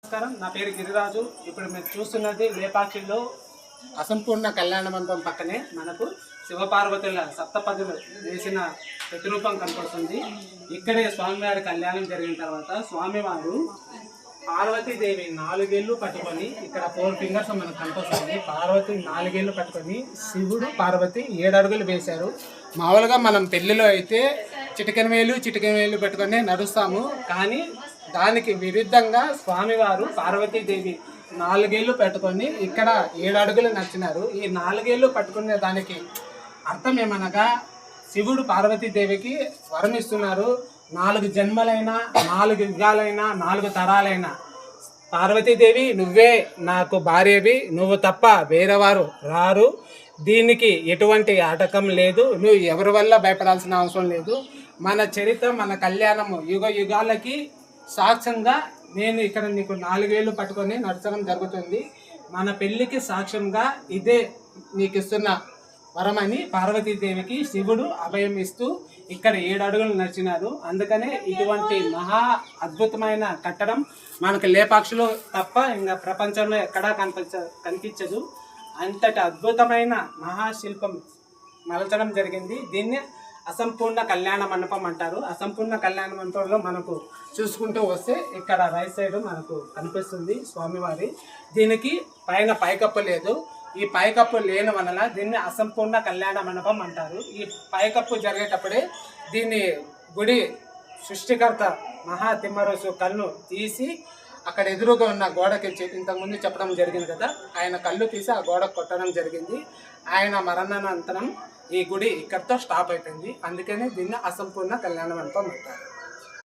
నమస్కారం, నా పేరు గిరిరాజు. ఇప్పుడు మీరు చూస్తున్నది లేపాక్షిలో అసంపూర్ణ కళ్యాణ మండపం పక్కనే మనకు శివపార్వతుల సప్తపదులు వేసిన ప్రతిరూపం కనపడుతుంది. ఇక్కడే స్వామివారి కళ్యాణం జరిగిన తర్వాత స్వామివారు పార్వతీదేవి 4 ఏళ్ళు పట్టుకొని, ఇక్కడ 4 ఫింగర్స్ మనకు కనపడుతుంది. పార్వతి 4 ఏళ్ళు పట్టుకొని, శివుడు పార్వతి 7 అడుగులు వేశారు. మామూలుగా మనం పెళ్లిలో అయితే చిటికెన వేలు పెట్టుకొని నడుస్తాము, కానీ దానికి విరుద్ధంగా స్వామివారు పార్వతీదేవి 4 ఏళ్ళు పెట్టుకొని ఇక్కడ 7 అడుగులు నడిచినారు. ఈ 4 ఏళ్ళు పట్టుకునే దానికి అర్థం ఏమనగా, శివుడు పార్వతీదేవికి వరం ఇస్తున్నారు. 4 జన్మలైనా, 4 యుగాలైనా, 4 తరాలైనా పార్వతీదేవి నువ్వే నాకు భార్యవి, నువ్వు తప్ప వేరేవారు రారు. దీనికి ఎటువంటి ఆటకం లేదు, నువ్వు ఎవరి వల్ల భయపడాల్సిన అవసరం లేదు. మన చరిత్ర, మన కళ్యాణము యుగ యుగాలకి సాక్ష్యంగా నేను ఇక్కడ నీకు 4 ఏళ్ళు పట్టుకొని నడచడం జరుగుతుంది. మన పెళ్ళికి సాక్ష్యంగా ఇదే నీకు ఇస్తున్న వరమని పార్వతీదేవికి శివుడు అభయం ఇస్తూ ఇక్కడ 7 అడుగులు నడిచినారు. అందుకనే ఇటువంటి మహా అద్భుతమైన కట్టడం మనకు లేపాక్షిలో తప్ప ఇంకా ప్రపంచంలో ఎక్కడా కనిపించదు. అంతటి అద్భుతమైన మహాశిల్పం మలచడం జరిగింది. దీన్ని అసంపూర్ణ కళ్యాణ మండపం అంటారు. అసంపూర్ణ కళ్యాణ మండపంలో మనకు చూసుకుంటూ వస్తే ఇక్కడ రైట్ సైడ్ మనకు కనిపిస్తుంది స్వామివారి. దీనికి పైన పైకప్పు లేదు. ఈ పైకప్పు లేని వలన దీన్ని అసంపూర్ణ కళ్యాణ మండపం అంటారు. ఈ పైకప్పు జరిగేటప్పుడే దీన్ని గుడి సృష్టికర్త మహా తిమ్మరుసు కళ్ళు తీసి అక్కడ ఎదురుగా ఉన్న గోడకి ఇంతకుముందు చెప్పడం జరిగింది కదా, ఆయన కళ్ళు తీసి ఆ గోడకు కొట్టడం జరిగింది. ఆయన మరణానంతరం ఈ గుడి ఇక్కడితో స్టాప్ అయిపోయింది. అందుకని దీన్ని అసంపూర్ణ కళ్యాణ మండపం అంటారు.